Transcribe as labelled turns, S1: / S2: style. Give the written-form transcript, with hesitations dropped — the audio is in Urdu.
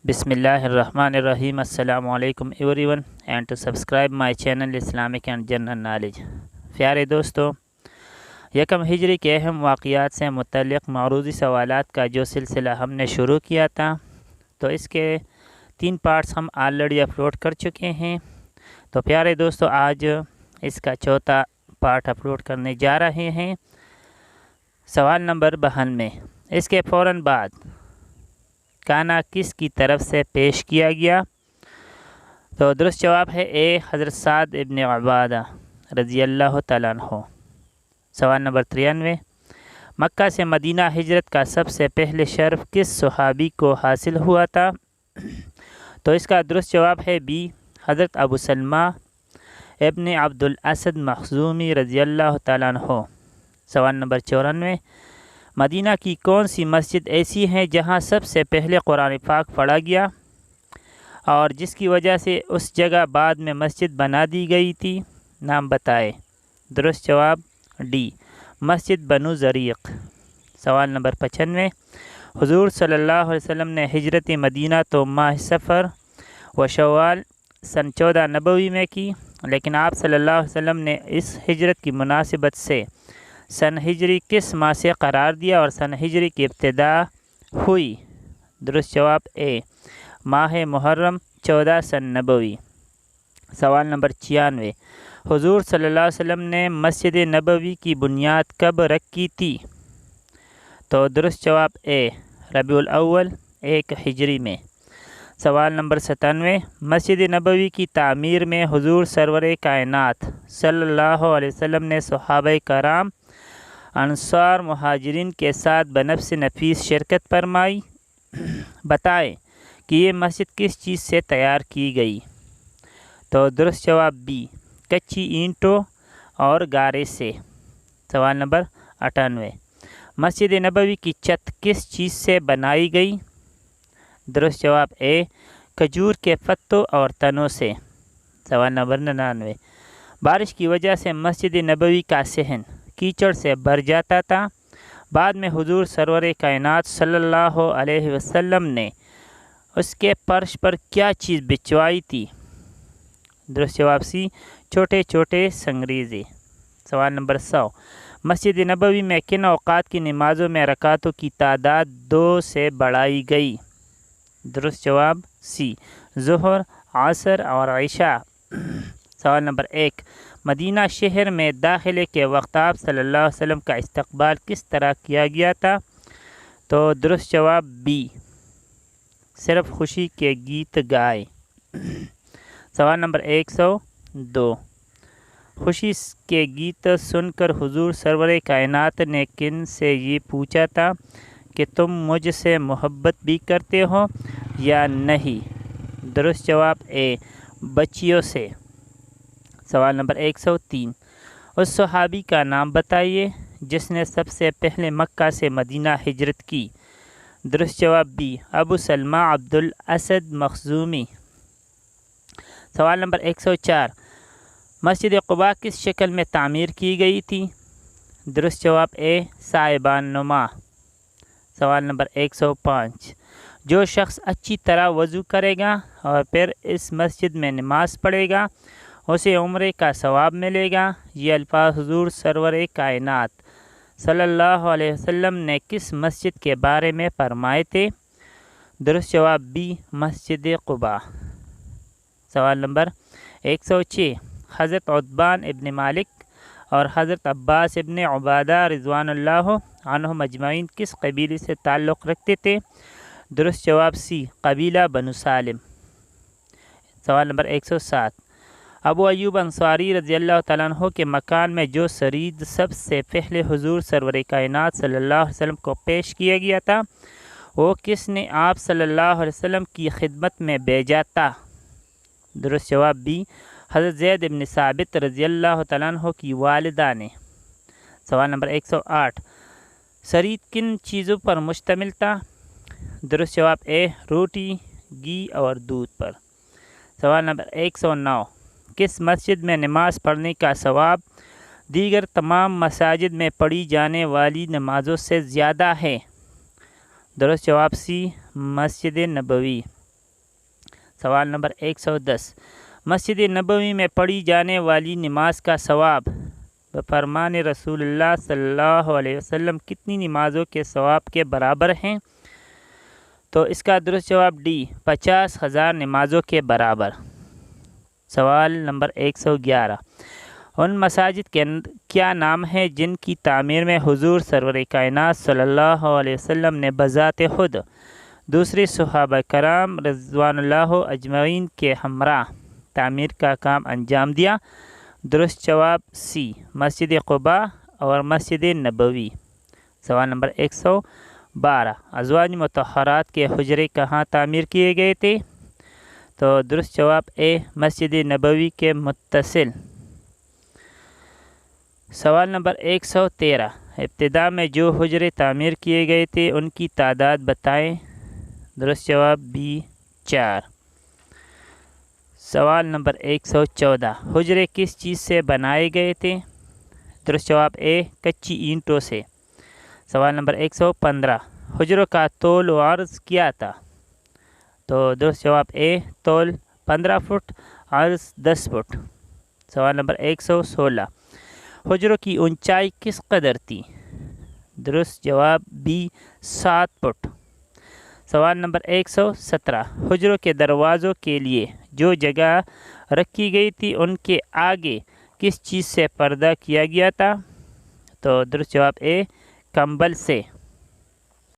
S1: بسم اللہ الرحمن الرحیم۔ السلام علیکم everyone and to subscribe my channel Islamic and general knowledge. پیارے دوستو، یکم ہجری کے اہم واقعات سے متعلق معروضی سوالات کا جو سلسلہ ہم نے شروع کیا تھا، تو اس کے 3 پارٹس ہم آلریڈی اپلوڈ کر چکے ہیں۔ تو پیارے دوستو، آج اس کا چوتھا پارٹ اپلوڈ کرنے جا رہے ہیں سوال نمبر 92۔ اس کے فوراً بعد کانا کس کی طرف سے پیش کیا گیا؟ تو درست جواب ہے اے، حضرت سعد ابن عبادہ رضی اللہ تعالیٰ عنہ۔ سوال نمبر 93، مکہ سے مدینہ ہجرت کا سب سے پہلے شرف کس صحابی کو حاصل ہوا تھا؟ تو اس کا درست جواب ہے بی، حضرت ابو سلمہ ابن عبد الاسد مخزومی رضی اللہ تعالیٰ عنہ۔ سوال نمبر 94، مدینہ کی کون سی مسجد ایسی ہے جہاں سب سے پہلے قرآن پاک پڑھا گیا اور جس کی وجہ سے اس جگہ بعد میں مسجد بنا دی گئی تھی؟ نام بتائے۔ درست جواب ڈی، مسجد بنو زریق۔ سوال نمبر 95، حضور صلی اللہ علیہ وسلم نے ہجرت مدینہ تو ماہ سفر و شوال سن 14 نبوی میں کی، لیکن آپ صلی اللہ علیہ وسلم نے اس ہجرت کی مناسبت سے سن ہجری کس ماہ سے قرار دیا اور سن ہجری کی ابتدا ہوئی؟ درست جواب اے، ماہ محرم 14 سن نبوی۔ سوال نمبر 96، حضور صلی اللہ علیہ وسلم نے مسجد نبوی کی بنیاد کب رکھی تھی؟ تو درست جواب اے، ربیع الاول 1 ہجری میں۔ سوال نمبر 97، مسجد نبوی کی تعمیر میں حضور سرور کائنات صلی اللہ علیہ وسلم نے صحابہ کرام، انصار، مہاجرین کے ساتھ بنفس نفیس شرکت فرمائی۔ بتائیں کہ یہ مسجد کس چیز سے تیار کی گئی؟ تو درست جواب بی، کچی اینٹوں اور گارے سے۔ سوال نمبر 98، مسجد نبوی کی چھت کس چیز سے بنائی گئی؟ درست جواب اے، کھجور کے پتوں اور تنوں سے۔ سوال نمبر 99، بارش کی وجہ سے مسجد نبوی کا صحن کیچڑ سے بھر جاتا تھا، بعد میں حضور سرور کائنات صلی اللہ علیہ وسلم نے اس کے فرش پر کیا چیز بچھوائی تھی؟ درست جواب سی، چھوٹے چھوٹے سنگریزے۔ سوال نمبر 100، مسجد نبوی میں کن اوقات کی نمازوں میں رکعتوں کی تعداد 2 سے بڑھائی گئی؟ درست جواب سی، ظہر، عصر اور عشاء۔ سوال نمبر 1، مدینہ شہر میں داخلے کے وقت آپ صلی اللہ علیہ وسلم کا استقبال کس طرح کیا گیا تھا؟ تو درست جواب بی، صرف خوشی کے گیت گائے۔ سوال نمبر 102، خوشی کے گیت سن کر حضور سرور کائنات نے کن سے یہ پوچھا تھا کہ تم مجھ سے محبت بھی کرتے ہو یا نہیں؟ درست جواب اے، بچیوں سے۔ سوال نمبر 103، اس صحابی کا نام بتائیے جس نے سب سے پہلے مکہ سے مدینہ ہجرت کی۔ درست جواب be, Abu Salama Abdul al Assad مخزومی۔ سوال نمبر 104، مسجد قباء کس شکل میں تعمیر کی گئی تھی؟ درست جواب اے، صائبان نما۔ سوال نمبر 105، جو شخص اچھی طرح وضو کرے گا اور پھر اس مسجد میں نماز پڑھے گا اسے عمرے کا ثواب ملے گا۔ یہ الفاظ حضور سرور کائنات صلی اللہ علیہ وسلم نے کس مسجد کے بارے میں فرمائے تھے؟ درست جواب بی، مسجد قباء۔ سوال نمبر 106، حضرت عتبان ابن مالک اور حضرت عباس ابن عبادہ رضوان اللہ عنہم اجمعین کس قبیلے سے تعلق رکھتے تھے؟ درست جواب سی، قبیلہ بنو سالم۔ سوال نمبر 107، ابو ایوب انصاری رضی اللہ تعالیٰ عنہ کے مکان میں جو سرید سب سے پہلے حضور سرور کائنات صلی اللہ علیہ وسلم کو پیش کیا گیا تھا، وہ کس نے آپ صلی اللہ علیہ وسلم کی خدمت میں بھیجا تھا؟ درست جواب بی، حضرت زید بن ثابت رضی اللہ تعالیٰ عنہ کی والدہ نے۔ سوال نمبر 108، سرید کن چیزوں پر مشتمل تھا؟ درست جواب اے، روٹی، گھی اور دودھ پر۔ سوال نمبر 109، کس مسجد میں نماز پڑھنے کا ثواب دیگر تمام مساجد میں پڑھی جانے والی نمازوں سے زیادہ ہے؟ درست جواب سی، مسجد نبوی۔ سوال نمبر 110، مسجد نبوی میں پڑھی جانے والی نماز کا ثواب بفرمان رسول اللہ صلی اللہ علیہ وسلم کتنی نمازوں کے ثواب کے برابر ہیں؟ تو اس کا درست جواب ڈی، 50,000 نمازوں کے برابر۔ سوال نمبر 111، ان مساجد کے کیا نام ہیں جن کی تعمیر میں حضور سرور کائنات صلی اللہ علیہ وسلم نے بذات خود دوسرے صحابہ کرام رضوان اللہ اجمعین کے ہمراہ تعمیر کا کام انجام دیا؟ درست جواب سی، مسجد قباء اور مسجد نبوی۔ سوال نمبر 112، ازواج مطہرات کے حجرے کہاں تعمیر کیے گئے تھے؟ تو درست جواب اے، مسجد نبوی کے متصل۔ سوال نمبر 113، ابتدا میں جو حجرے تعمیر کیے گئے تھے ان کی تعداد بتائیں۔ درست جواب بی، 4۔ سوال نمبر 114، حجرے کس چیز سے بنائے گئے تھے؟ درست جواب اے، کچی اینٹوں سے۔ سوال نمبر 115، حجروں کا طول و عرض کیا تھا؟ تو درست جواب اے، طول 15 فٹ، عرض 10 فٹ۔ سوال نمبر 116، حجروں کی اونچائی کس قدر تھی؟ درست جواب بی، 7 فٹ۔ سوال نمبر 117، حجروں کے دروازوں کے لیے جو جگہ رکھی گئی تھی ان کے آگے کس چیز سے پردہ کیا گیا تھا؟ تو درست جواب اے، کمبل سے۔